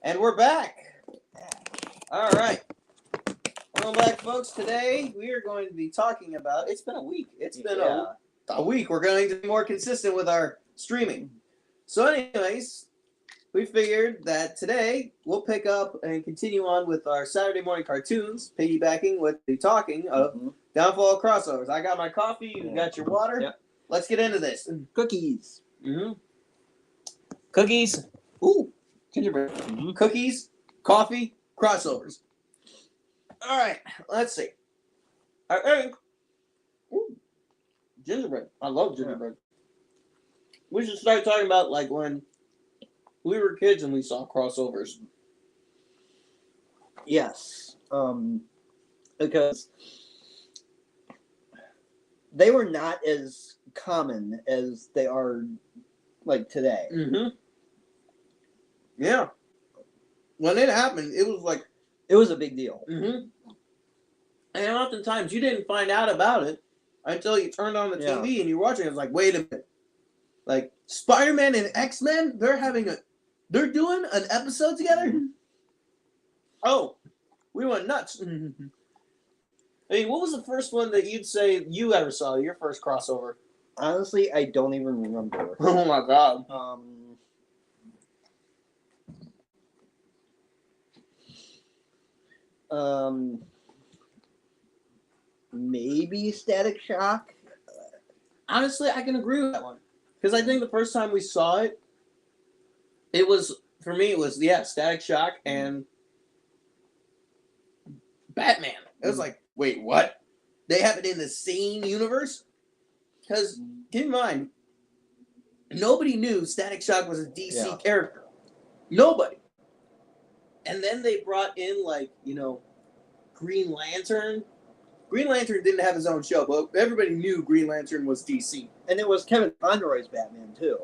And we're back. All right. Welcome back, folks. Today we are going to be talking about. It's been a week. It's been a week. We're going to be more consistent with our streaming. So, anyways, we figured that today we'll pick up and continue on with our Saturday morning cartoons, piggybacking with the talking of downfall of crossovers. I got my coffee. You got your water. Yep. Let's get into this. Cookies. Cookies. Ooh. Gingerbread. Cookies. Coffee. Crossovers. All right. Let's see. I think. Ooh. Gingerbread. I love gingerbread. We should start talking about like when we were kids and we saw crossovers. Yes. Because they were not as common as they are like today. Yeah. When it happened, it was like It was a big deal. And oftentimes you didn't find out about it until you turned on the TV and you're watching it. It's like, wait a minute. Like Spider-Man and X-Men, they're doing an episode together? Oh, we went nuts. I mean, what was the first one that you'd say you ever saw, your first crossover? Honestly, I don't even remember. Oh my god. Maybe Static Shock. Honestly, I can agree with that one. Because I think the first time we saw it, for me, it was Static Shock and Batman. It was like, wait, what? They have it in the same universe? Because, keep in mind, nobody knew Static Shock was a DC character. Nobody. And then they brought in, Green Lantern. Green Lantern didn't have his own show, but everybody knew Green Lantern was DC. And it was Kevin Conroy's Batman, too.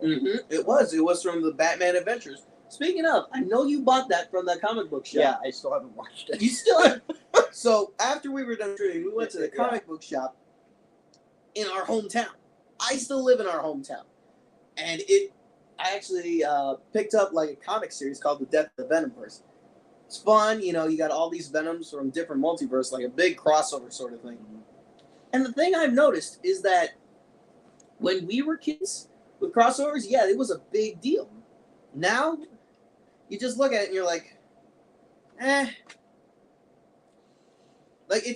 It was from the Batman Adventures. Speaking of, I know you bought that from the comic book shop. Yeah, I still haven't watched it. You still haven't? So, after we were done streaming, we went to the comic book shop in our hometown. I still live in our hometown. And I actually picked up like a comic series called The Death of the Venomverse. It's fun, you got all these Venoms from different multiverse, like a big crossover sort of thing. And the thing I've noticed is that when we were kids with crossovers, it was a big deal. Now, you just look at it and you're like, Like,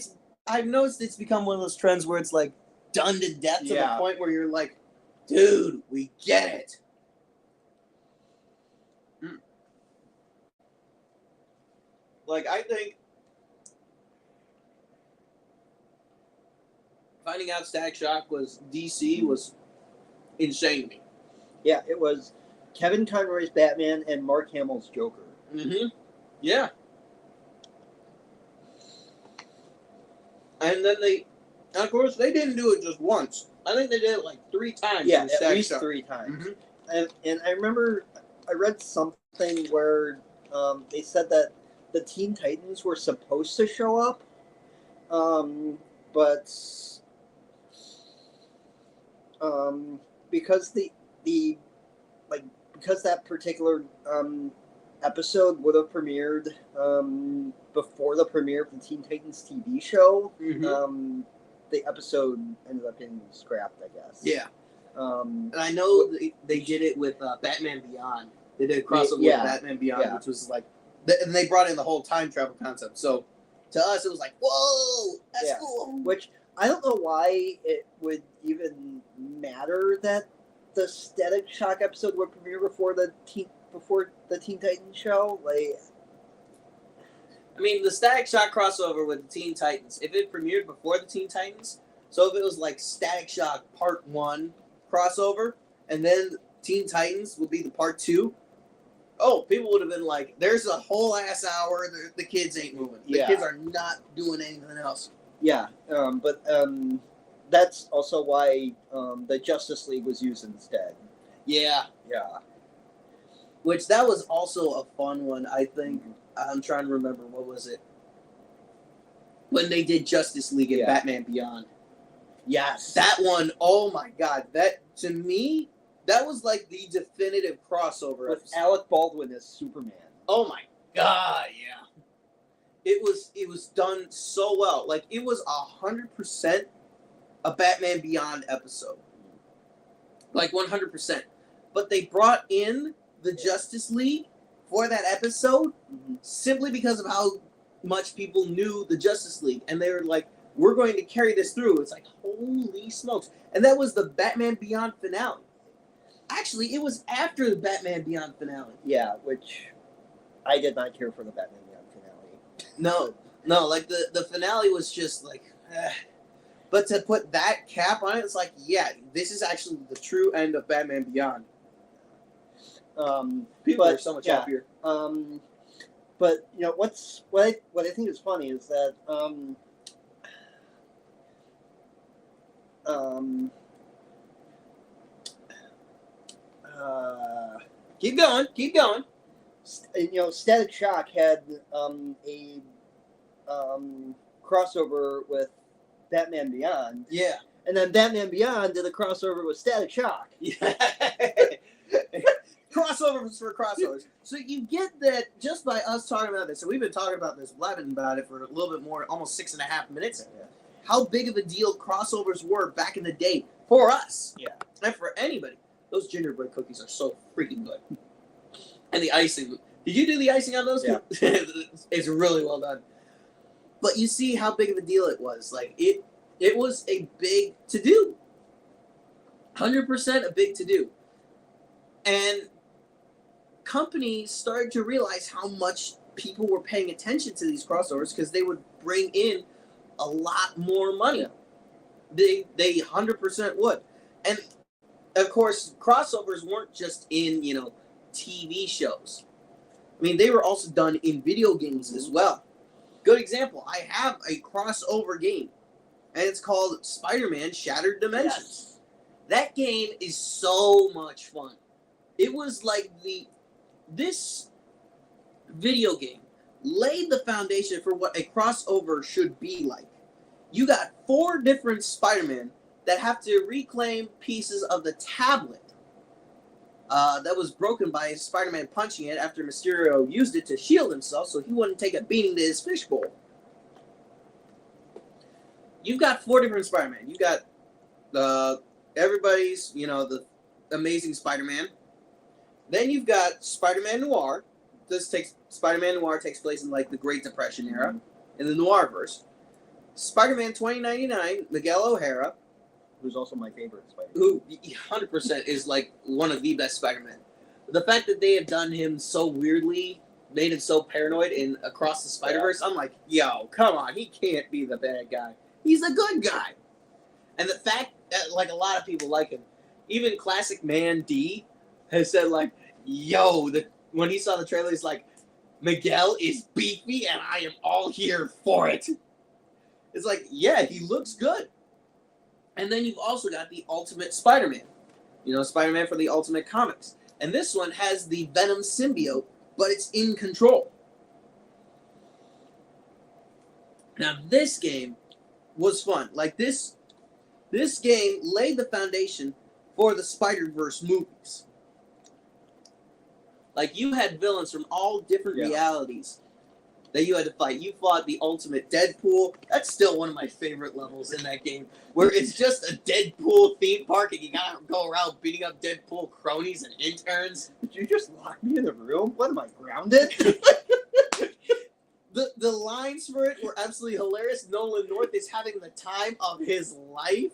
I've noticed it's become one of those trends where it's like done to death to the point where you're like, dude, we get it. Like, I think finding out Static Shock was DC was insane to me. Yeah, it was Kevin Conroy's Batman and Mark Hamill's Joker. Yeah. And then of course, they didn't do it just once. I think they did it like 3 times. Yeah, at least 3 times. And I remember I read something where they said that the Teen Titans were supposed to show up, but because because that particular episode would have premiered before the premiere of the Teen Titans TV show, the episode ended up getting scrapped, I guess. Yeah. And I know they did it with Batman Beyond. They did a crossover with Batman Beyond, which was like, and they brought in the whole time travel concept. So to us, it was like, whoa, that's cool. Which I don't know why it would even matter that the Static Shock episode would premiere before the Teen Titans show. Like, I mean, the Static Shock crossover with the Teen Titans, if it premiered before the Teen Titans, so if it was like Static Shock Part 1 crossover, and then Teen Titans would be the Part 2, people would have been like, there's a whole ass hour, the kids ain't moving. The kids are not doing anything else. Yeah, but that's also why the Justice League was used instead. Yeah. Yeah. Which, that was also a fun one, I think. I'm trying to remember, what was it? When they did Justice League and Batman Beyond. Yes. That one, oh my god. That, to me, that was like the definitive crossover. With Alec Baldwin as Superman. Oh my god, yeah. It was done so well. Like it was 100% a Batman Beyond episode. Like 100%. But they brought in the Justice League for that episode simply because of how much people knew the Justice League. And they were like, we're going to carry this through. It's like, holy smokes. And that was the Batman Beyond finale. Actually, it was after the Batman Beyond finale. Yeah, which I did not care for the Batman Beyond finale. No, like the finale was just like, but to put that cap on it, it's like, yeah, this is actually the true end of Batman Beyond. People are so much happier. But you know what I think is funny is that keep going. You know, Static Shock had a crossover with Batman Beyond. Yeah. And then Batman Beyond did a crossover with Static Shock. Yeah. Crossovers for crossovers. So you get that just by us talking about this, and we've been talking about this, blabbing about it for a little bit more, almost 6.5 minutes. Yeah. How big of a deal crossovers were back in the day for us. Yeah. And for anybody. Those gingerbread cookies are so freaking good. And the icing. Did you do the icing on those? Yeah. It's really well done. But you see how big of a deal it was. Like, it was a big to-do. 100% a big to-do. And companies started to realize how much people were paying attention to these crossovers because they would bring in a lot more money. They 100% would. And, of course, crossovers weren't just in, TV shows. I mean, they were also done in video games as well. Good example, I have a crossover game, and it's called Spider-Man Shattered Dimensions. Yes. That game is so much fun. It was like this video game laid the foundation for what a crossover should be like. You got 4 different Spider-Man that have to reclaim pieces of the tablet that was broken by Spider-Man punching it after Mysterio used it to shield himself so he wouldn't take a beating to his fishbowl. You've got 4 different Spider-Man. You got everybody's, the Amazing Spider-Man. Then you've got Spider-Man Noir. Spider-Man Noir takes place in like the Great Depression era, in the Noirverse. Spider-Man 2099, Miguel O'Hara, who's also my favorite Spider-Man. Who 100% is like one of the best Spider-Man. The fact that they have done him so weirdly, made him so paranoid in Across the Spider-Verse, I'm like, yo, come on, he can't be the bad guy. He's a good guy. And the fact that like a lot of people like him, even Classic Man D has said like, yo, when he saw the trailer, he's like, Miguel is beefy and I am all here for it. It's like, yeah, he looks good. And then you've also got the Ultimate Spider-Man. Spider-Man for the Ultimate Comics. And this one has the Venom symbiote, but it's in control. Now, this game was fun. Like, this game laid the foundation for the Spider-Verse movies. Like, you had villains from all different realities that you had to fight. You fought the Ultimate Deadpool. That's still one of my favorite levels in that game, where it's just a Deadpool theme park and you gotta go around beating up Deadpool cronies and interns. Did you just lock me in the room? What am I, grounded? The lines for it were absolutely hilarious. Nolan North is having the time of his life.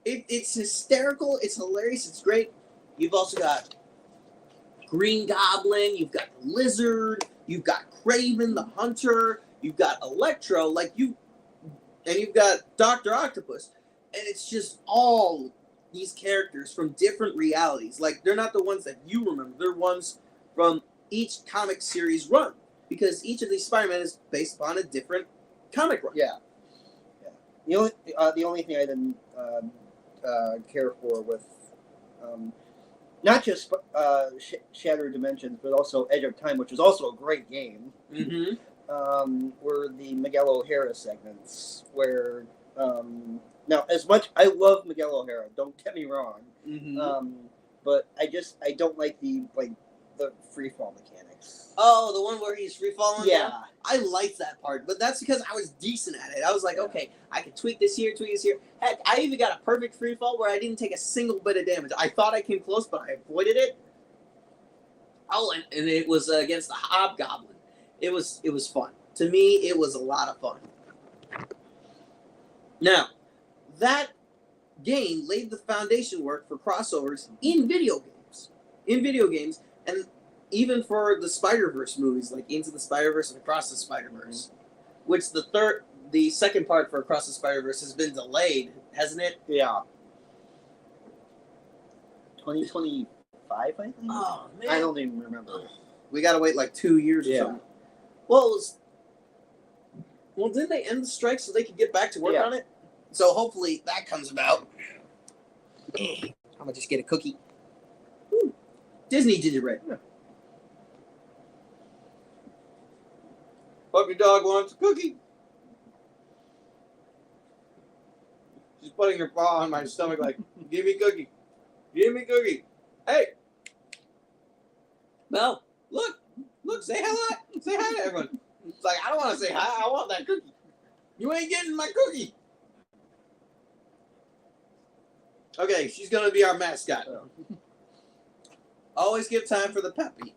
It's hysterical. It's hilarious. It's great. You've also got Green Goblin. You've got the Lizard. You've got Kraven the Hunter. You've got Electro. And you've got Dr. Octopus. And it's just all these characters from different realities. Like, they're not the ones that you remember. They're ones from each comic series run. Because each of these Spider-Man is based upon a different comic run. Yeah. The only thing I didn't care for with not just Shattered Dimensions, but also Edge of Time, which is also a great game, were the Miguel O'Hara segments, where now, as much I love Miguel O'Hara, don't get me wrong, but I don't like the freefall mechanic. Oh, the one where he's free falling. Yeah. Down? I liked that part, but that's because I was decent at it. I was like, okay, I can tweak this here, tweak this here. Heck, I even got a perfect free fall where I didn't take a single bit of damage. I thought I came close, but I avoided it. Oh, and it was against the Hobgoblin. It was fun. To me, it was a lot of fun. Now, that game laid the foundation work for crossovers in video games, and even for the Spider-Verse movies, like Into the Spider-Verse and Across the Spider-Verse, which the second part for Across the Spider-Verse has been delayed, hasn't it? Yeah. 2025, I think? Oh, man. I don't even remember. We gotta wait like 2 years or something. Well, didn't they end the strike so they could get back to work on it? So hopefully that comes about. I'm gonna just get a cookie. Ooh. Disney gingerbread. Yeah. Puppy dog wants a cookie. She's putting her paw on my stomach like, give me cookie. Give me cookie. Hey. Well, look, say hi. Say hi to everyone. It's like, I don't want to say hi. I want that cookie. You ain't getting my cookie. Okay, she's going to be our mascot. Always give time for the puppy.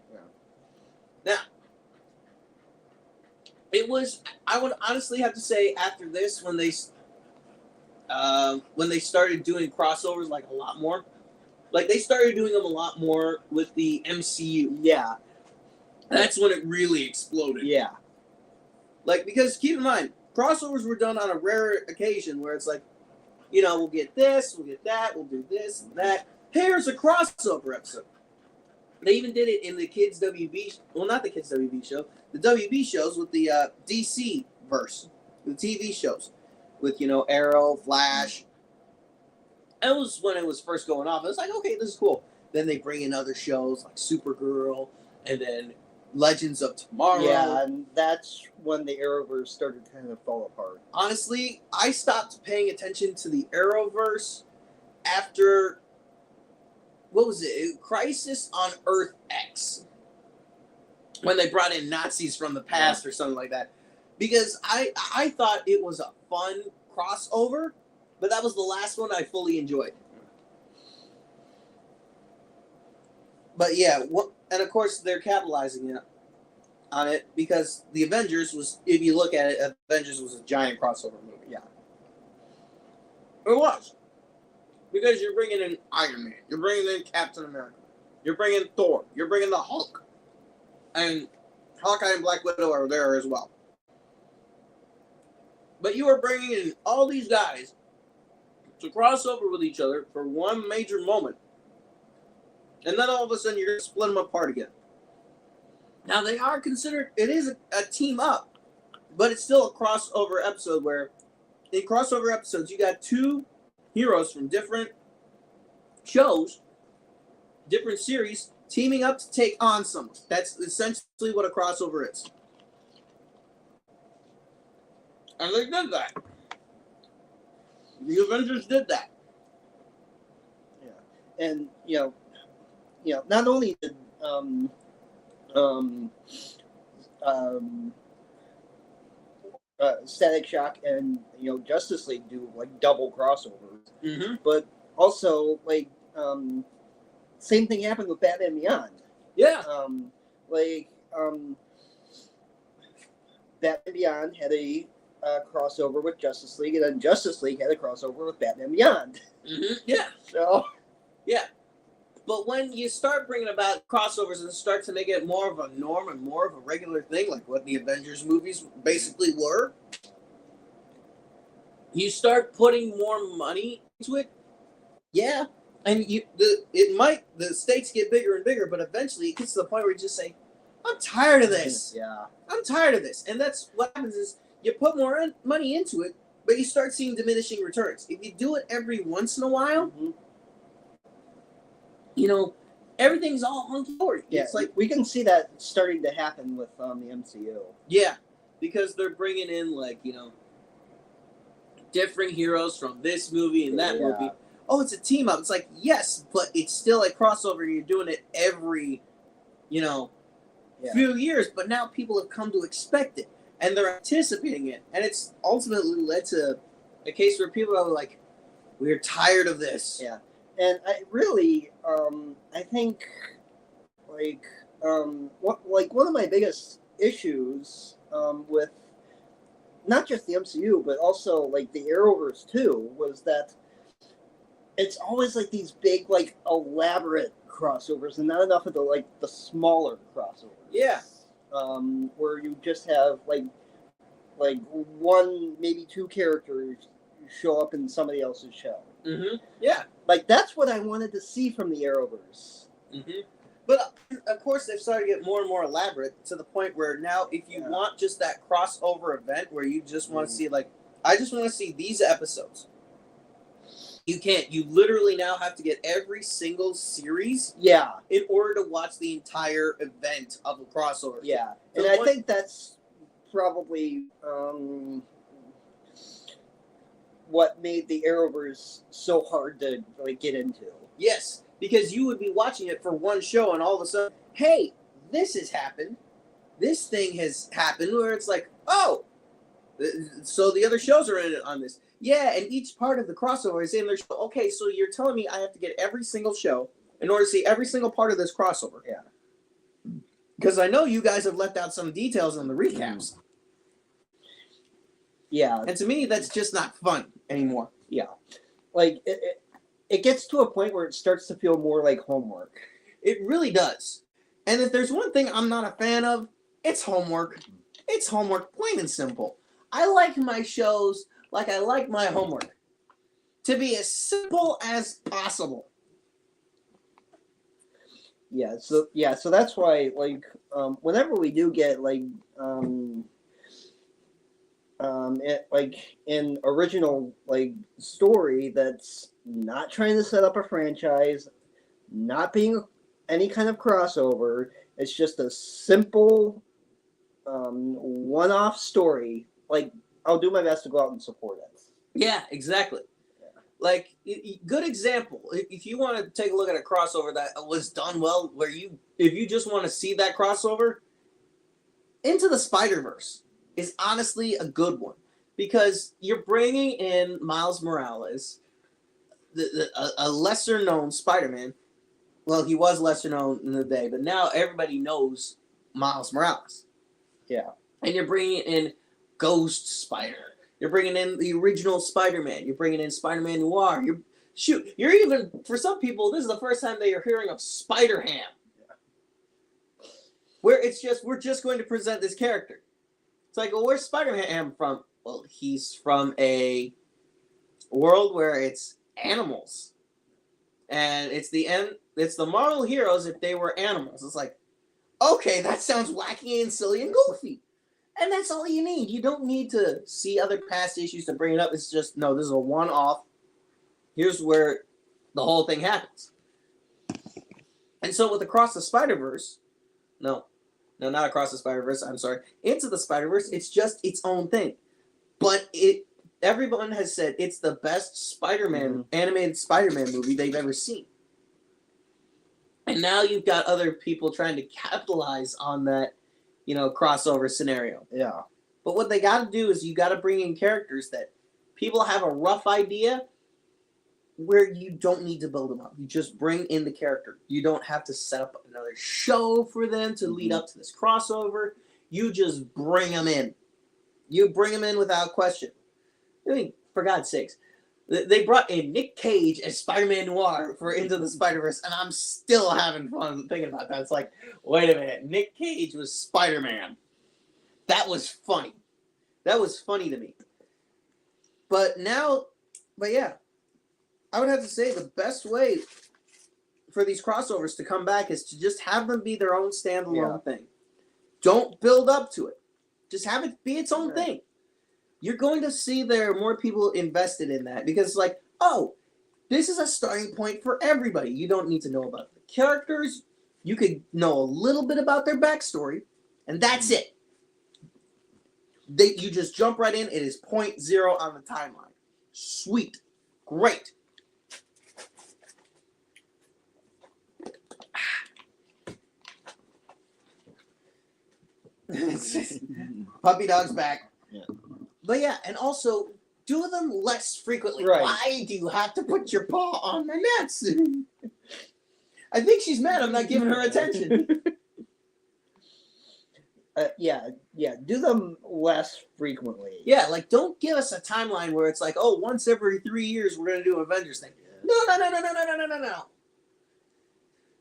Now, I would honestly have to say after this, when they started doing crossovers like a lot more, like they started doing them a lot more with the MCU. Yeah. That's when it really exploded. Yeah. Like, because keep in mind, crossovers were done on a rare occasion where it's like, we'll get this, we'll get that, we'll do this and that. Here's a crossover episode. They even did it in the Kids WB, well, not the Kids WB show, the WB shows with the DC verse, the TV shows, with, Arrow, Flash. That was when it was first going off. I was like, okay, this is cool. Then they bring in other shows like Supergirl, and then Legends of Tomorrow. Yeah, and that's when the Arrowverse started to kind of fall apart. Honestly, I stopped paying attention to the Arrowverse after, what was it? Crisis on Earth X. When they brought in Nazis from the past or something like that. Because I thought it was a fun crossover, but that was the last one I fully enjoyed. But yeah, and of course they're capitalizing on it because the Avengers was, if you look at it, Avengers was a giant crossover movie. Yeah. It was. Because you're bringing in Iron Man, you're bringing in Captain America, you're bringing Thor, you're bringing the Hulk, and Hawkeye and Black Widow are there as well. But you are bringing in all these guys to cross over with each other for one major moment. And then all of a sudden you're going to split them apart again. Now they are considered, it is a team up, but it's still a crossover episode where in crossover episodes you got two heroes from different shows, different series, teaming up to take on someone. That's essentially what a crossover is. And they did that. The Avengers did that. Yeah. And, not only did Static Shock and Justice League do like double crossovers, but also like same thing happened with Batman Beyond. Yeah. Batman Beyond had a crossover with Justice League, and then Justice League had a crossover with Batman Beyond. Yeah. So. Yeah. But when you start bringing about crossovers and start to make it more of a norm and more of a regular thing, like what the Avengers movies basically were, you start putting more money into it. Yeah, and the stakes get bigger and bigger, but eventually it gets to the point where you just say, "I'm tired of this. Yeah, I'm tired of this." And that's what happens is you put more money into it, but you start seeing diminishing returns. If you do it every once in a while. Everything's all hunky-dory. Yeah, it's like we can see that starting to happen with the MCU. Yeah, because they're bringing in different heroes from this movie and that movie. Oh, it's a team up. It's like, yes, but it's still a crossover. You're doing it every, few years, but now people have come to expect it and they're anticipating it, and it's ultimately led to a case where people are like, "We're tired of this." Yeah, and I think one of my biggest issues with not just the MCU but also like the Arrowverse too was that it's always like these big like elaborate crossovers and not enough of the smaller crossovers. Yeah. Where you just have like one, maybe two characters show up in somebody else's show. Mm-hmm. Yeah. Like that's what I wanted to see from the Arrowverse. Mm-hmm. But of course, they've started to get more and more elaborate to the point where now, if you want just that crossover event where you just want to see like, I just want to see these episodes. You can't. You literally now have to get every single series. Yeah. In order to watch the entire event of a crossover. Yeah, and I think that's probably what made the Arrowverse so hard to like get into. Yes, because you would be watching it for one show, and all of a sudden, hey, this has happened. This thing has happened, where it's like, oh, so the other shows are in it on this. Yeah, and each part of the crossover is in their show. Okay, so you're telling me I have to get every single show in order to see every single part of this crossover. Yeah. Because I know you guys have left out some details on the recaps. Yeah. And to me, that's just not fun anymore. Yeah. Like, it gets to a point where it starts to feel more like homework. It really does. And if there's one thing I'm not a fan of, it's homework. It's homework, plain and simple. I like my shows like I like my homework. To be as simple as possible. Yeah, so that's why like whenever we do get like an original like story that's not trying to set up a franchise, not being any kind of crossover, it's just a simple one-off story, like I'll do my best to go out and support it. Yeah, exactly. Like, good example. If you want to take a look at a crossover that was done well, if you just want to see that crossover, Into the Spider-Verse is honestly a good one. Because you're bringing in Miles Morales, a lesser-known Spider-Man. Well, he was lesser known in the day, but now everybody knows Miles Morales. Yeah. And you're bringing in Ghost Spider. You're bringing in the original Spider-Man. You're bringing in Spider-Man Noir. You're even, for some people, this is the first time they are hearing of Spider-Ham. Yeah. Where we're just going to present this character. It's like, well, where's Spider-Man from? Well, he's from a world where it's animals. And it's the Marvel heroes if they were animals. It's like, okay, that sounds wacky and silly and goofy. And that's all you need. You don't need to see other past issues to bring it up. It's just, no, this is a one-off. Here's where the whole thing happens. And so with Across the Spider-Verse, no, not Across the Spider-Verse, I'm sorry. Into the Spider-Verse, it's just its own thing. But everyone has said it's the best Spider-Man, animated Spider-Man movie they've ever seen. And now you've got other people trying to capitalize on that, crossover scenario. Yeah. But what they got to do is you got to bring in characters that people have a rough idea where you don't need to build them up. You just bring in the character. You don't have to set up another show for them to lead up to this crossover. You just bring them in. You bring them in without question. I mean, for God's sakes. They brought in Nick Cage as Spider-Man Noir for Into the Spider-Verse, and I'm still having fun thinking about that. It's like, wait a minute, Nick Cage was Spider-Man. That was funny. That was funny to me. But yeah, I would have to say the best way for these crossovers to come back is to just have them be their own standalone thing. Don't build up to it. Just have it be its own thing. You're going to see there are more people invested in that because it's like, oh, this is a starting point for everybody. You don't need to know about the characters. You could know a little bit about their backstory, and that's it. You just jump right in. It is 0.0 on the timeline. Sweet. Great. Puppy dog's back. Yeah. But yeah, and also do them less frequently. Right. Why do you have to put your paw on my nuts? I think she's mad I'm not giving her attention. Yeah. Do them less frequently. Yeah, like don't give us a timeline where it's like, oh, once every 3 years we're gonna do an Avengers thing. No.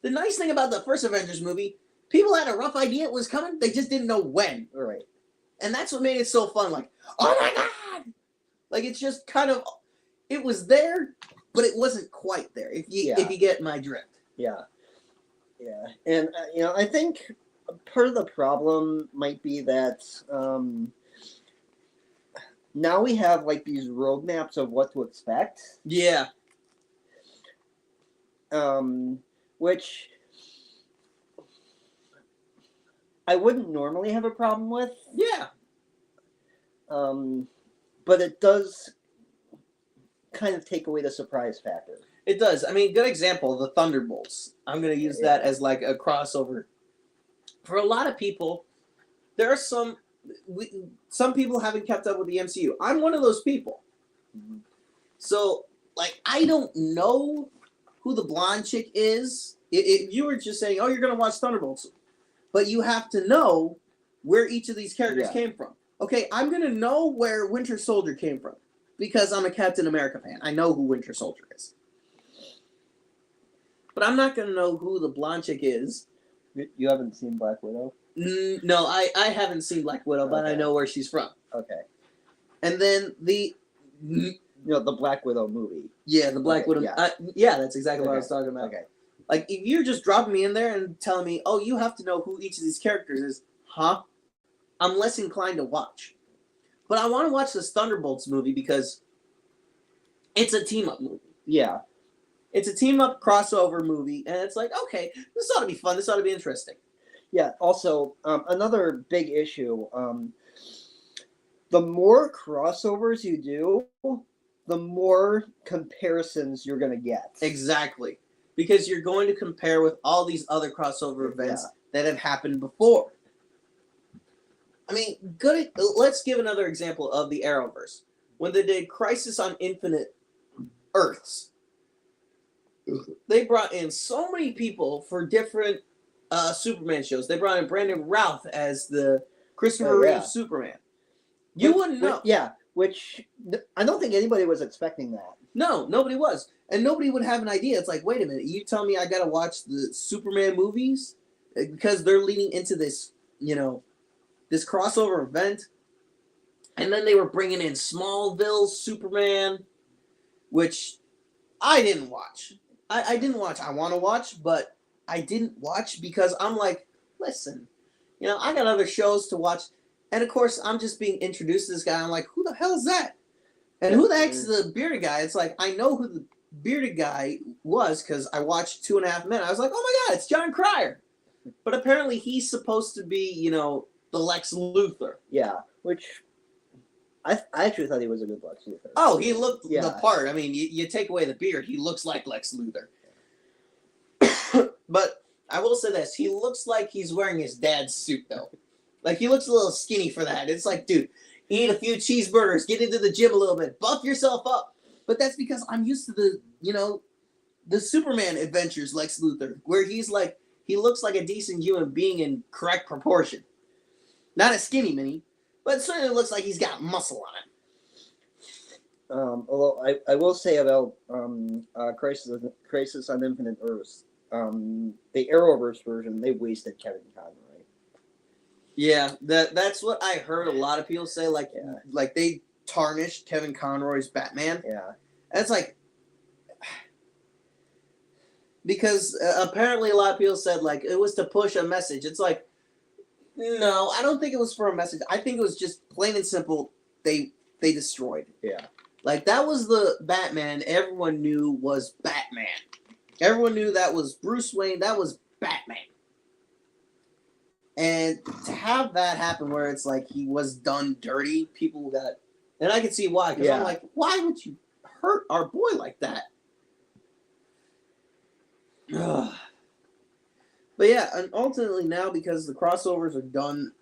The nice thing about the first Avengers movie, people had a rough idea it was coming, they just didn't know when. Right. And that's what made it so fun. Like, oh my god! Like it's just kind of, it was there, but it wasn't quite there. If you get my drift. Yeah. And I think part of the problem might be that now we have like these roadmaps of what to expect. Yeah. Which I wouldn't normally have a problem with. Yeah. But it does kind of take away the surprise factor. It does. I mean, good example, the Thunderbolts. I'm going to use that as like a crossover. For a lot of people, there are some people haven't kept up with the MCU. I'm one of those people. Mm-hmm. So, like, I don't know who the blonde chick is. If you were just saying, oh, you're going to watch Thunderbolts, but you have to know where each of these characters came from. Okay, I'm going to know where Winter Soldier came from because I'm a Captain America fan. I know who Winter Soldier is. But I'm not going to know who the blonde chick is. You haven't seen Black Widow? No, I haven't seen Black Widow, but I know where she's from. Okay. And then the Black Widow movie. Yeah, the Black Widow. Yeah. That's exactly what I was talking about. Okay. Like, if you're just dropping me in there and telling me, oh, you have to know who each of these characters is, huh? I'm less inclined to watch. But I want to watch this Thunderbolts movie because it's a team-up movie. Yeah. It's a team-up crossover movie, and it's like, okay, this ought to be fun. This ought to be interesting. Yeah, also, another big issue, the more crossovers you do, the more comparisons you're going to get. Exactly. Because you're going to compare with all these other crossover events that have happened before. I mean, let's give another example of the Arrowverse. When they did Crisis on Infinite Earths, they brought in so many people for different Superman shows. They brought in Brandon Routh as the Christopher Reeve Superman. You wouldn't know. Which I don't think anybody was expecting that. No, nobody was. And nobody would have an idea. It's like, wait a minute, you tell me I got to watch the Superman movies? Because they're leading into this, this crossover event. And then they were bringing in Smallville Superman, which I didn't watch. I didn't watch. I want to watch, but I didn't watch because I'm like, listen, I got other shows to watch. And of course, I'm just being introduced to this guy. I'm like, who the hell is that? And who the heck's the bearded guy? It's like, I know who the bearded guy was because I watched 2.5 Men. I was like, oh my God, it's John Cryer. But apparently he's supposed to be, the Lex Luthor. Yeah, which I actually thought he was a good Lex Luthor. Oh, he looked the part. I mean, you take away the beard, he looks like Lex Luthor. But I will say this. He looks like he's wearing his dad's suit, though. Like, he looks a little skinny for that. It's like, dude, eat a few cheeseburgers, get into the gym a little bit, buff yourself up. But that's because I'm used to the Superman adventures Lex Luthor, where he's like, he looks like a decent human being in correct proportion. Not a skinny mini, but it certainly looks like he's got muscle on him. Although I will say about Crisis on Infinite Earths, the Arrowverse version, they wasted Kevin Conroy. Yeah, that's what I heard a lot of people say. Like they tarnished Kevin Conroy's Batman. Yeah, and it's like, because apparently a lot of people said like it was to push a message. It's like, no, I don't think it was for a message. I think it was just plain and simple. They destroyed. Yeah, like that was the Batman everyone knew was Batman. Everyone knew that was Bruce Wayne. That was Batman. And to have that happen where it's like he was done dirty, people got... And I can see why. Because I'm like, why would you hurt our boy like that? But yeah, and ultimately now, because the crossovers are done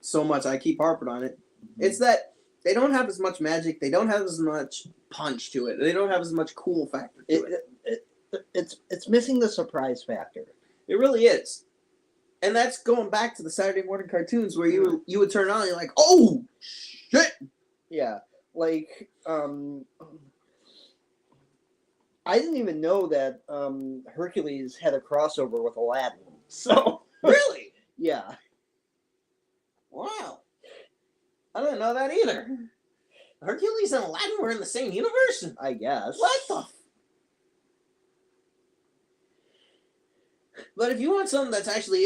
so much. I keep harping on it. It's that they don't have as much magic. They don't have as much punch to it. They don't have as much cool factor to it. It's missing the surprise factor. It really is. And that's going back to the Saturday morning cartoons where you would turn on and you're like, oh, shit. Yeah. Like, I didn't even know that Hercules had a crossover with Aladdin. So, Really? yeah. Wow. I didn't know that either. Hercules and Aladdin were in the same universe? I guess. What the But if you want something that's actually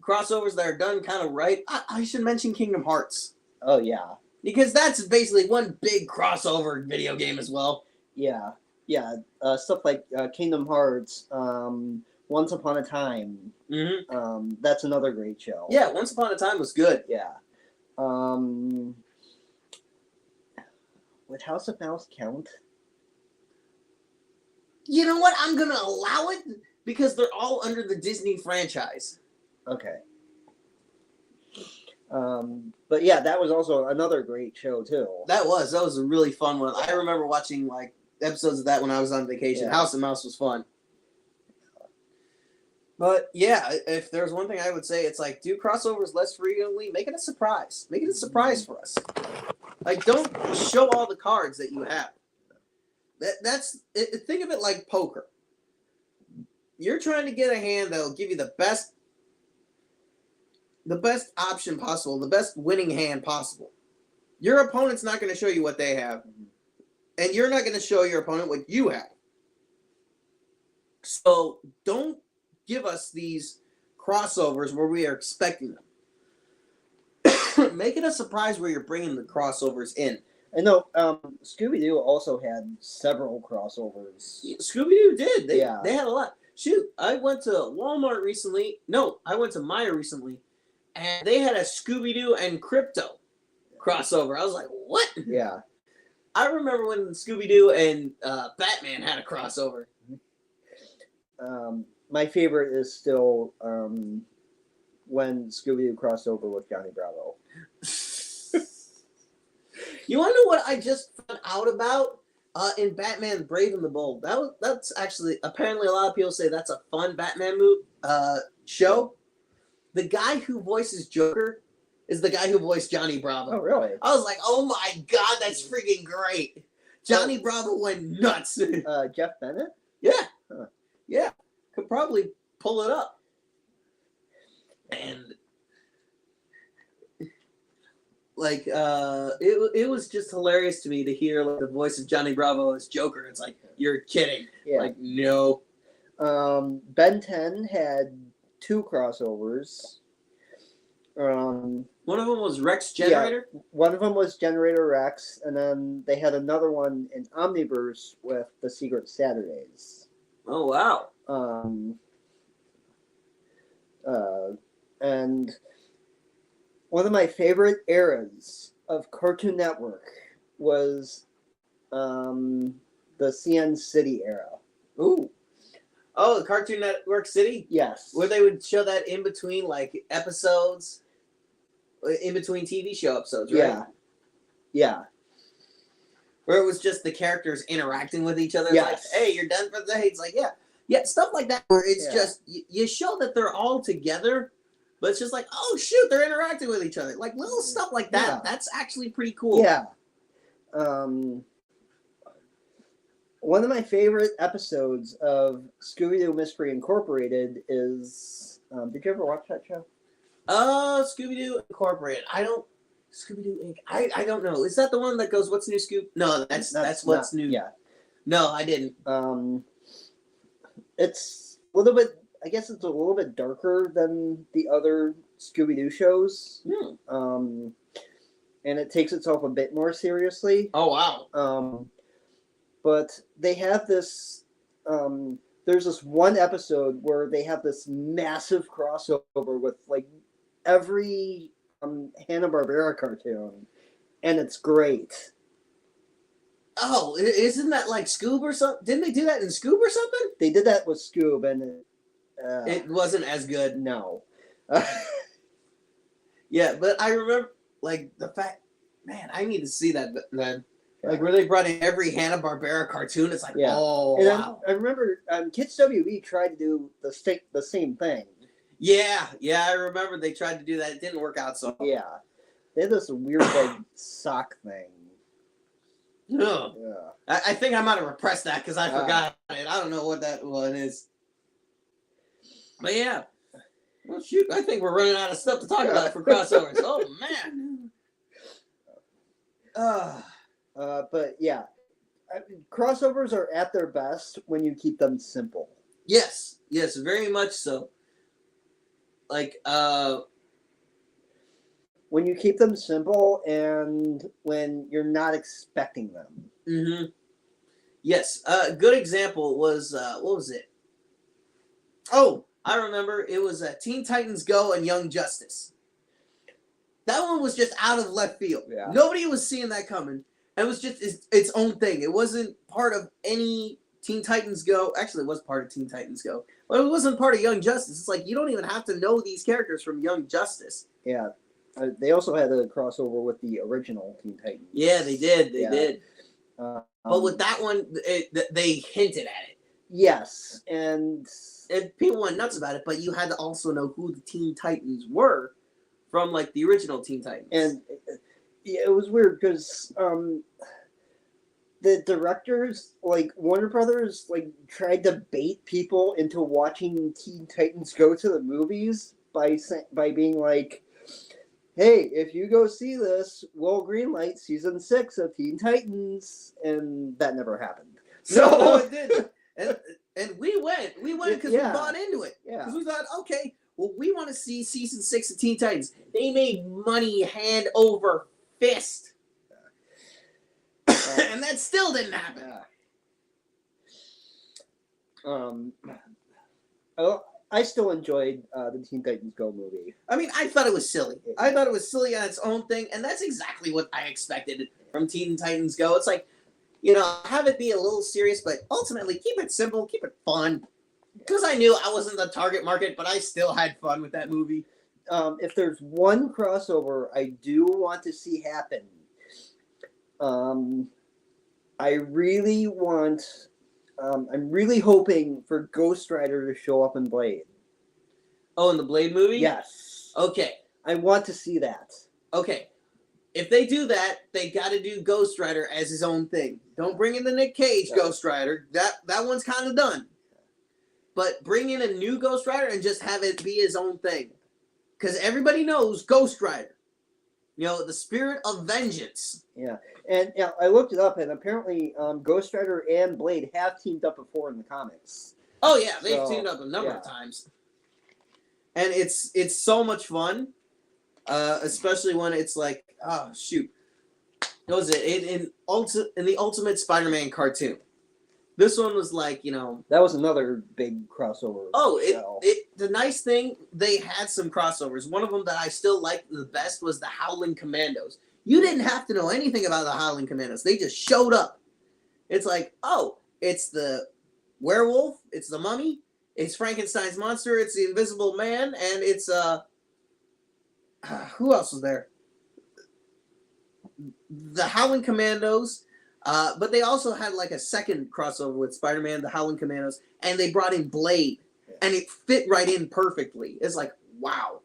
crossovers that are done kind of right, I should mention Kingdom Hearts. Oh, yeah. Because that's basically one big crossover video game as well. Yeah. Yeah. Stuff like Kingdom Hearts, Once Upon a Time. Mm-hmm. That's another great show. Yeah, Once Upon a Time was good. Yeah. Would House of Mouse count? You know what? I'm going to allow it because they're all under the Disney franchise. Okay. But yeah, that was also another great show too. That was a really fun one. I remember watching like episodes of that when I was on vacation. Yeah. House of Mouse was fun. But yeah, if there's one thing I would say, it's like do crossovers less frequently. Make it a surprise. Make it a surprise for us. Like don't show all the cards that you have. That's think of it like poker. You're trying to get a hand that'll give you the best option possible, the best winning hand possible. Your opponent's not going to show you what they have, and you're not going to show your opponent what you have. So don't give us these crossovers where we are expecting them. Make it a surprise where you're bringing the crossovers in. I know Scooby-Doo also had several crossovers. Scooby-Doo did. They Yeah. had a lot. Shoot, I went to Walmart recently. No, I went to Meijer recently, and they had a Scooby-Doo and Crypto crossover. I was like, what? Yeah. I remember when Scooby-Doo and Batman had a crossover. My favorite is still when Scooby-Doo crossed over with Johnny Bravo. You want to know what I just found out about in Batman Brave and the Bold? That's actually, apparently a lot of people say that's a fun Batman show. The guy who voices Joker is the guy who voiced Johnny Bravo. Oh, really? I was like, oh my God, that's freaking great. Johnny Bravo went nuts. Jeff Bennett? Yeah. Huh. Yeah. Could probably pull it up. And like it was just hilarious to me to hear like the voice of Johnny Bravo as Joker. It's like, you're kidding. Yeah. Like, no. Ben 10 had 2 crossovers. One of them was Rex Generator. Yeah, one of them was Generator Rex, and then they had another one in Omniverse with the Secret Saturdays. Oh wow. And one of my favorite eras of Cartoon Network was the CN City era. Ooh. Oh, the Cartoon Network City? Yes. Where they would show that in between like episodes, in between TV show episodes, right? Yeah. Yeah. Where it was just the characters interacting with each other. Yes. Like, hey, you're done for the day. It's like, yeah. Yeah, stuff like that where it's Yeah. just, you show that they're all together, but it's just like, oh, shoot, they're interacting with each other. Like little stuff like that. Yeah. That's actually pretty cool. Yeah. One of my favorite episodes of Scooby-Doo Mystery Incorporated is, did you ever watch that show? Scooby-Doo Incorporated. Scooby-Doo Inc. I don't know. Is that the one that goes, what's new, Scoob? No, that's what's not, new. Yeah. No, I didn't. It's a little bit, I guess it's a little bit darker than the other Scooby-Doo shows. And it takes itself a bit more seriously. Oh, wow. But they have this, there's this one episode where they have this massive crossover with like every Hanna-Barbera cartoon. And it's great. Oh, isn't that like Scoob or something? Didn't they do that in Scoob or something? They did that with Scoob, and it wasn't as good. No. Yeah, but I remember like the fact, man, I need to see that then. Like where they brought in every Hanna-Barbera cartoon. It's like, oh And wow. I remember Kids WB tried to do the same thing. Yeah, I remember they tried to do that. It didn't work out so. Yeah, they had this weird like sock thing. Ugh. Yeah. I think I might have repressed that because I forgot it. I don't know what that one is. But yeah. Well, shoot, I think we're running out of stuff to talk about for crossovers. Oh, man. But yeah, crossovers are at their best when you keep them simple. Yes, very much so. Like, when you keep them simple and when you're not expecting them. Mm-hmm. Yes, a good example was, what was it? Oh, I remember it was Teen Titans Go and Young Justice. That one was just out of left field. Yeah. Nobody was seeing that coming. It was just its own thing. It wasn't part of any Teen Titans Go. Actually, it was part of Teen Titans Go. But it wasn't part of Young Justice. It's like you don't even have to know these characters from Young Justice. Yeah. They also had a crossover with the original Teen Titans. Yeah, they did. They did. But with that one, they hinted at it. Yes. And people went nuts about it, but you had to also know who the Teen Titans were from, like, the original Teen Titans. And it was weird because the directors, like Warner Brothers, like tried to bait people into watching Teen Titans Go to the movies by being like, hey, if you go see this, we'll greenlight season 6 of Teen Titans, and that never happened. No, it didn't. And we went because we bought into it. Yeah. Because we thought, okay, well, we want to see season 6 of Teen Titans. They made money hand over fist. And that still didn't happen. I still enjoyed the Teen Titans Go movie. I mean, I thought it was silly. I thought it was silly on its own thing, and that's exactly what I expected from Teen Titans Go. It's like, have it be a little serious, but ultimately keep it simple, keep it fun. Because I knew I wasn't the target market, but I still had fun with that movie. If there's one crossover I do want to see happen, I really want... I'm really hoping for Ghost Rider to show up in Blade. Oh, in the Blade movie? Yes. Okay. I want to see that. Okay. If they do that, they got to do Ghost Rider as his own thing. Don't bring in the Nick Cage Ghost Rider. That one's kind of done. But bring in a new Ghost Rider and just have it be his own thing. Because everybody knows Ghost Rider. The spirit of vengeance. Yeah. And I looked it up, and apparently Ghost Rider and Blade have teamed up before in the comics. Oh, yeah. They've teamed up a number of times. And it's so much fun. Especially when it's like, oh, shoot. What was it? In the Ultimate Spider-Man cartoon. This one was like, That was another big crossover. Oh, the nice thing, they had some crossovers. One of them that I still liked the best was the Howling Commandos. You didn't have to know anything about the Howling Commandos. They just showed up. It's like, oh, it's the werewolf, it's the mummy, it's Frankenstein's monster, it's the Invisible Man, and it's, who else was there? The Howling Commandos. But they also had like a second crossover with Spider-Man, the Howling Commandos, and they brought in Blade, and it fit right in perfectly. It's like, wow.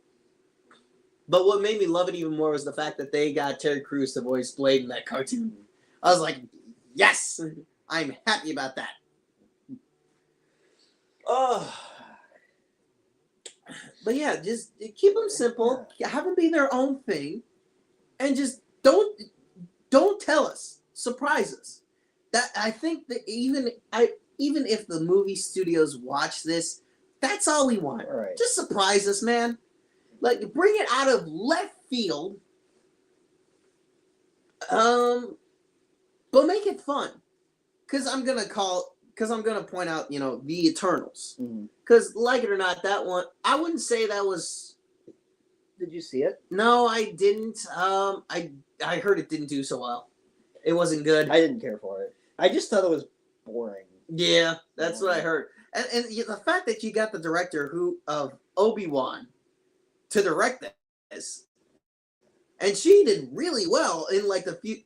But what made me love it even more was the fact that they got Terry Crews to voice Blade in that cartoon. I was like, yes, I'm happy about that. Oh. But yeah, just keep them simple, have them be their own thing, and just don't tell us. Surprise us. That I think that even if the movie studios watch this, that's all we want. Right. Just surprise us, man. Like bring it out of left field. But make it fun. Cause I'm gonna point out, the Eternals. Cause like it or not, that one I wouldn't say that was. Did you see it? No, I didn't. I heard it didn't do so well. It wasn't good. I didn't care for it. I just thought it was boring. Yeah, that's what I heard. And the fact that you got the director of Obi-Wan to direct this, and she did really well in like a few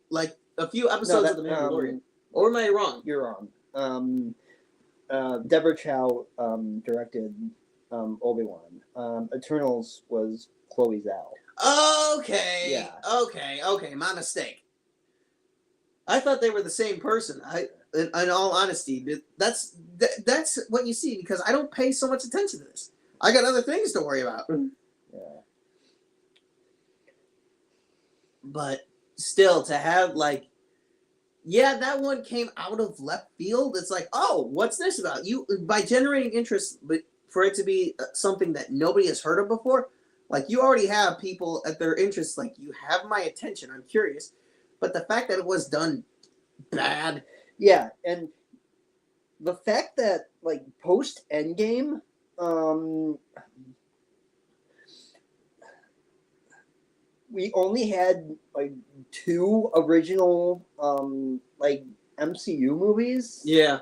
episodes of The Mandalorian. Or am I wrong? You're wrong. Deborah Chow directed Obi-Wan. Eternals was Chloe Zhao. Okay. Yeah. Okay. My mistake. I thought they were the same person. In all honesty, that's what you see because I don't pay so much attention to this. I got other things to worry about. Yeah. But still, to have like, yeah, that one came out of left field. It's like, oh, what's this about? You by generating interest, but for it to be something that nobody has heard of before, like you already have people at their interests. Like you have my attention. I'm curious, but the fact that it was done bad. Yeah, and the fact that like post Endgame, we only had like 2 original like MCU movies. Yeah.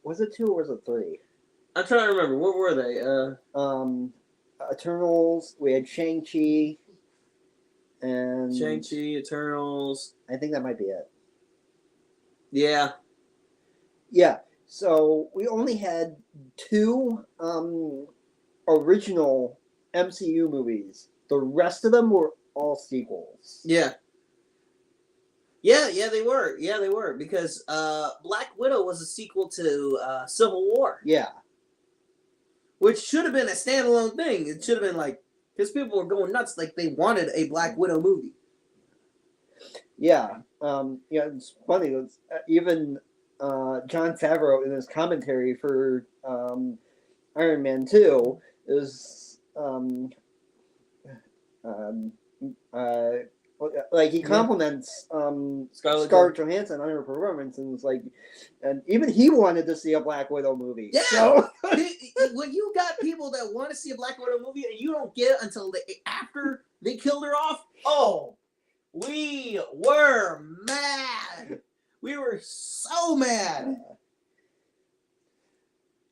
Was it 2 or was it 3? I'm trying to remember. What were they? Eternals. We had Shang-Chi. And Shang-Chi, Eternals. I think that might be it. Yeah. Yeah. So we only had 2 original MCU movies. The rest of them were all sequels. Yeah. Yeah, they were. Yeah, they were. Because Black Widow was a sequel to Civil War. Yeah. Which should have been a standalone thing. It should have been like, because people were going nuts, like they wanted a Black Widow movie. Yeah. It's funny. It's, even Jon Favreau in his commentary for Iron Man 2 is like he compliments Scarlett Johansson on her performance, and it's like, and even he wanted to see a Black Widow movie. Yeah. So. When you got people that want to see a Black Widow movie and you don't get it until after they killed her off, oh, we were mad. We were so mad.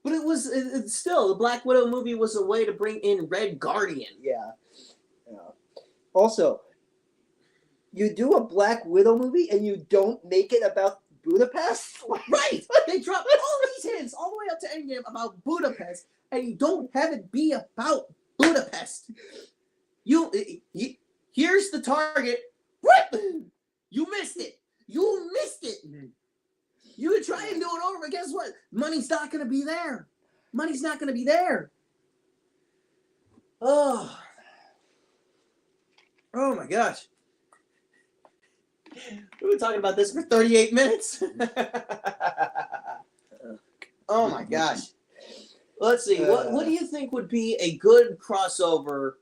But it's still, the Black Widow movie was a way to bring in Red Guardian. Yeah. Also, you do a Black Widow movie and you don't make it about Budapest? Right! They dropped all these hints all the way up to Endgame about Budapest, and you don't have it be about Budapest. Here's the target. You missed it. You missed it. You could try and do it over, but guess what? Money's not going to be there. Money's not going to be there. Oh my gosh. We've been talking about this for 38 minutes. Oh my gosh. Let's see. What do you think would be a good crossover?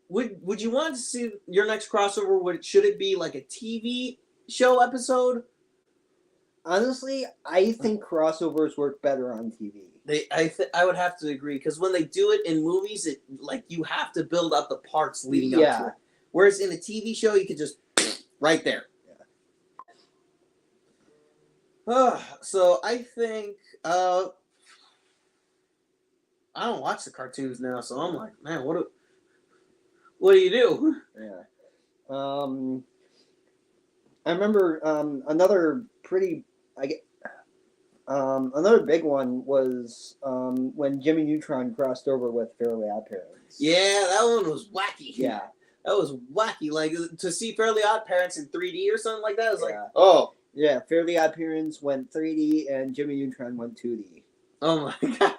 Would you want to see your next crossover? Should it be like a TV show episode? Honestly, I think crossovers work better on TV. I would have to agree, because when they do it in movies, it like you have to build up the parts leading up to it. Whereas in a TV show, you could just right there. Yeah. So I think I don't watch the cartoons now, so I'm like, man, what do you do? Yeah. I remember another pretty another big one was when Jimmy Neutron crossed over with Fairly OddParents. Yeah, that one was wacky. Yeah. That was wacky. Like, to see Fairly OddParents in 3D or something like that, was like, oh. Yeah, Fairly OddParents went 3D and Jimmy Neutron went 2D. Oh my god.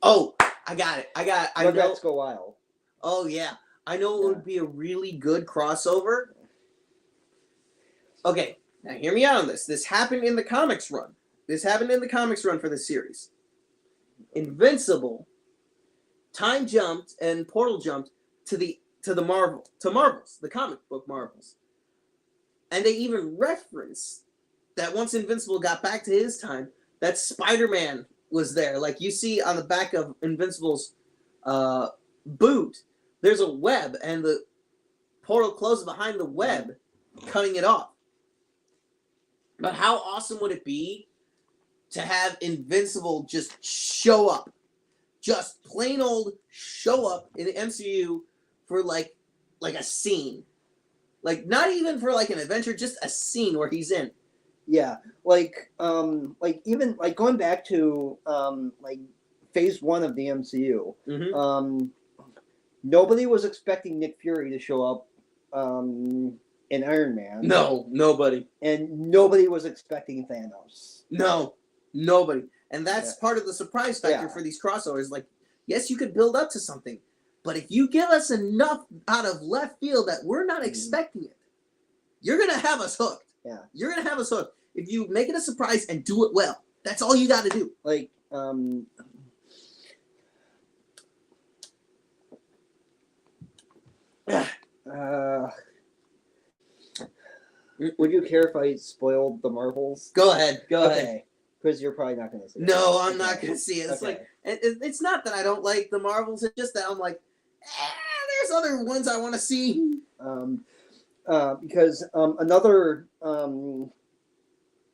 Oh, I got it. I know. Let's Go Wild. Oh, yeah. I know it would be a really good crossover. Okay, now hear me out on this. This happened in the comics run. For this series. Invincible time jumped and portal jumped to Marvels, the comic book Marvels. And they even referenced that once Invincible got back to his time, that Spider-Man was there. Like you see on the back of Invincible's boot, there's a web, and the portal closes behind the web, cutting it off. But how awesome would it be to have Invincible just show up? Just plain old show up in the MCU for like like a scene, like not even for like an adventure, just a scene where he's in. Yeah, like even like going back to like phase 1 of the MCU. Mm-hmm. Nobody was expecting Nick Fury to show up in Iron Man. No, nobody. And nobody was expecting Thanos. No, nobody. And that's part of the surprise factor for these crossovers. Like, yes, you could build up to something, but if you give us enough out of left field that we're not expecting it, you're gonna have us hooked. Yeah, you're gonna have us hooked if you make it a surprise and do it well. That's all you got to do. Like, would you care if I spoiled the Marvels? Go ahead. Go ahead. Because you're probably not going to see it. No, I'm not going to see it. It's like it's not that I don't like the Marvels. It's just that I'm like, there's other ones I want to see. Because another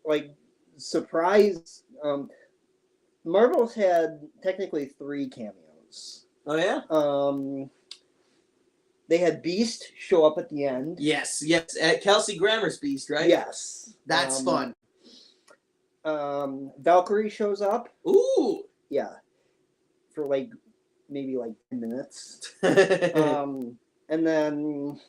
like surprise. Marvel's had technically 3 cameos. Oh yeah. They had Beast show up at the end. Yes. At Kelsey Grammer's Beast, right? Yes. That's fun. Valkyrie shows up. Ooh. Yeah. For like maybe like 10 minutes. And then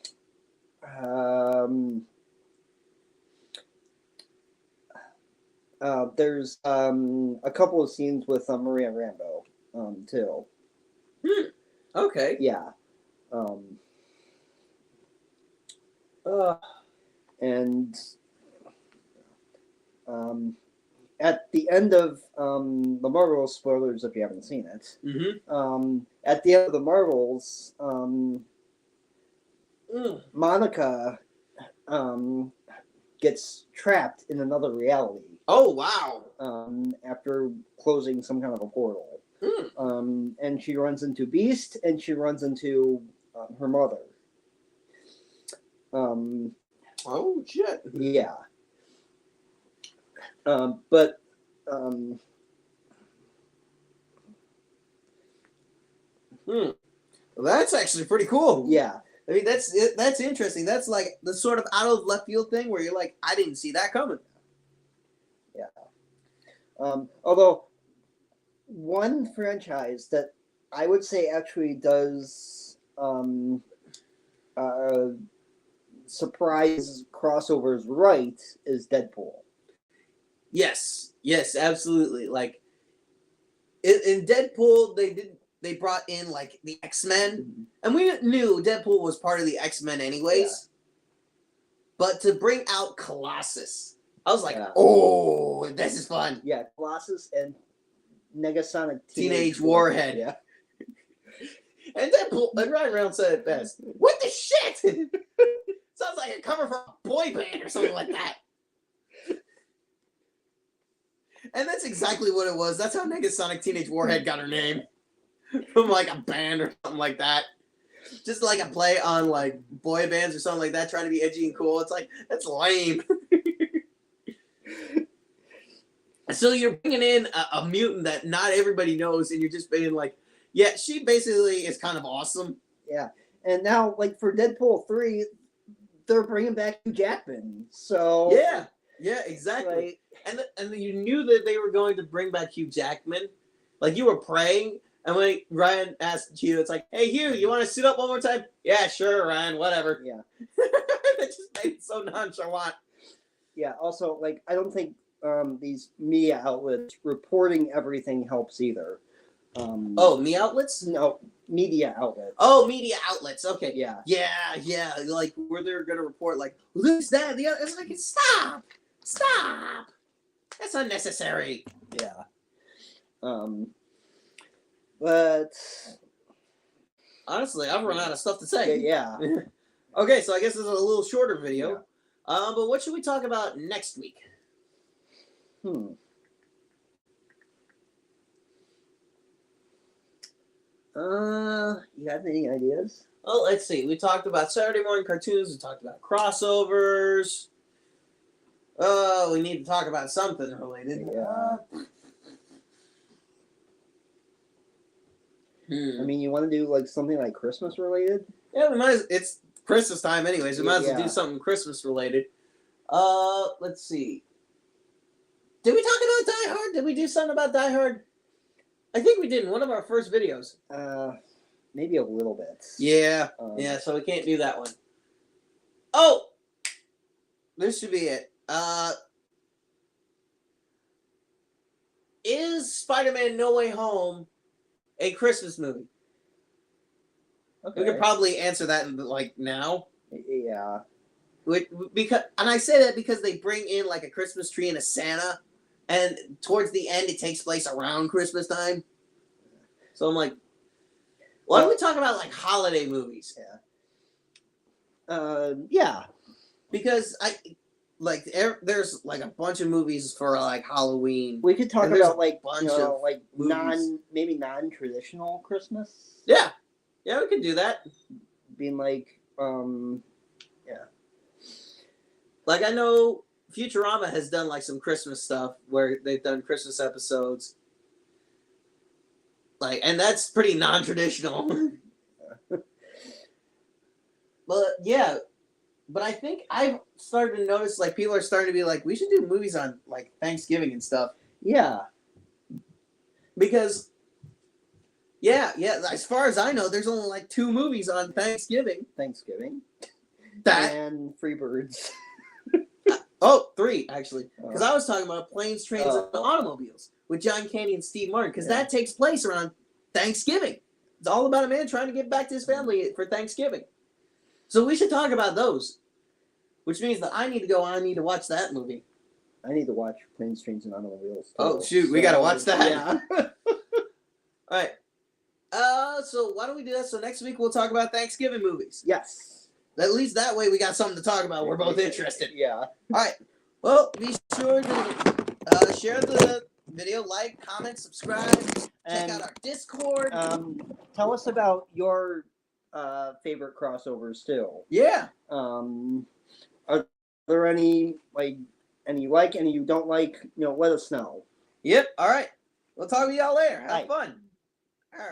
there's a couple of scenes with Maria Rambeau too. Okay. Yeah. And at the end of the Marvels, spoilers if you haven't seen it. Mm-hmm. At the end of the Marvels, Monica gets trapped in another reality. Oh wow! After closing some kind of a portal, and she runs into Beast, and she runs into her mother. Oh shit! Yeah. But well, that's actually pretty cool. Yeah. I mean, that's interesting. That's like the sort of out of left field thing where you're like, I didn't see that coming. Yeah. Although one franchise that I would say actually does surprise crossovers right is Deadpool. Yes, absolutely. Like in Deadpool, they brought in like the X-Men, and we knew Deadpool was part of the X-Men anyways. Yeah. But to bring out Colossus, I was like, oh, this is fun. Yeah, Colossus and Negasonic Teenage Warhead. Yeah. And Deadpool, and Ryan Reynolds said it best. What the shit? Sounds like a cover for a boy band or something like that. And that's exactly what it was. That's how Negasonic Teenage Warhead got her name. From like a band or something like that. Just like a play on like boy bands or something like that, trying to be edgy and cool. It's like, that's lame. So you're bringing in a mutant that not everybody knows, and you're just being like, yeah, she basically is kind of awesome. Yeah. And now, like, for Deadpool 3, they're bringing back Hugh Jackman. So... Yeah, exactly. Like, and you knew that they were going to bring back Hugh Jackman. Like, you were praying, and when Ryan asked Hugh, it's like, hey, Hugh, you want to suit up one more time? Yeah, sure, Ryan, whatever. Yeah. That just made it so nonchalant. Yeah, also, like, I don't think these media outlets reporting everything helps either. Me outlets? No, media outlets. Oh, media outlets. Okay. Yeah. Yeah. Like, where they're going to report, like, this, that, the other. It's like, stop. That's unnecessary. Yeah. But honestly, I've run out of stuff to say. Yeah. Okay, so I guess this is a little shorter video. Yeah. But what should we talk about next week? You got any ideas? Well, let's see. We talked about Saturday morning cartoons. We talked about crossovers. We need to talk about something related. Yeah. I mean, you want to do like something like Christmas related? Yeah, we might. It's Christmas time, anyways. We might as well Yeah. do something Christmas related. Let's see. Did we talk about Die Hard? Did we do something about Die Hard? I think we did in one of our first videos. Maybe a little bit. Yeah. Yeah, so we can't do that one. Oh! This should be it. Is Spider-Man No Way Home a Christmas movie? Okay. We could probably answer that like now. Yeah. Because, and I say that because they bring in like a Christmas tree and a Santa, and towards the end it takes place around Christmas time. So I'm like, why don't we talk about like holiday movies? Yeah. Because there's like a bunch of movies for like Halloween. We could talk And there's about like bunch of like movies. maybe non-traditional Christmas. Yeah, we can do that. Being like Like I know Futurama has done like some Christmas stuff where they've done Christmas episodes. Like, and that's pretty non-traditional. But yeah, but I think I've started to notice like people are starting to be like, we should do movies on like Thanksgiving and stuff. Yeah. Because as far as I know, there's only like 2 movies on Thanksgiving. That and Freebirds. 3 actually, because I was talking about Planes, Trains, and Automobiles with John Candy and Steve Martin, because that takes place around Thanksgiving. It's all about a man trying to get back to his family for Thanksgiving. So we should talk about those, which means that I need to watch that movie. I need to watch Planes, Trains, and Automobiles. Too. Oh shoot, we gotta watch that. Yeah. All right. So why don't we do that? So next week we'll talk about Thanksgiving movies. Yes. At least that way we got something to talk about. We're both interested. Yeah. All right. Well, be sure to share the video, like, comment, subscribe, check out our Discord. Tell us about your favorite crossovers too. Yeah. Are there any any you don't like? Let us know. Yep. All right. We'll talk to y'all later. Have Bye. fun. All right.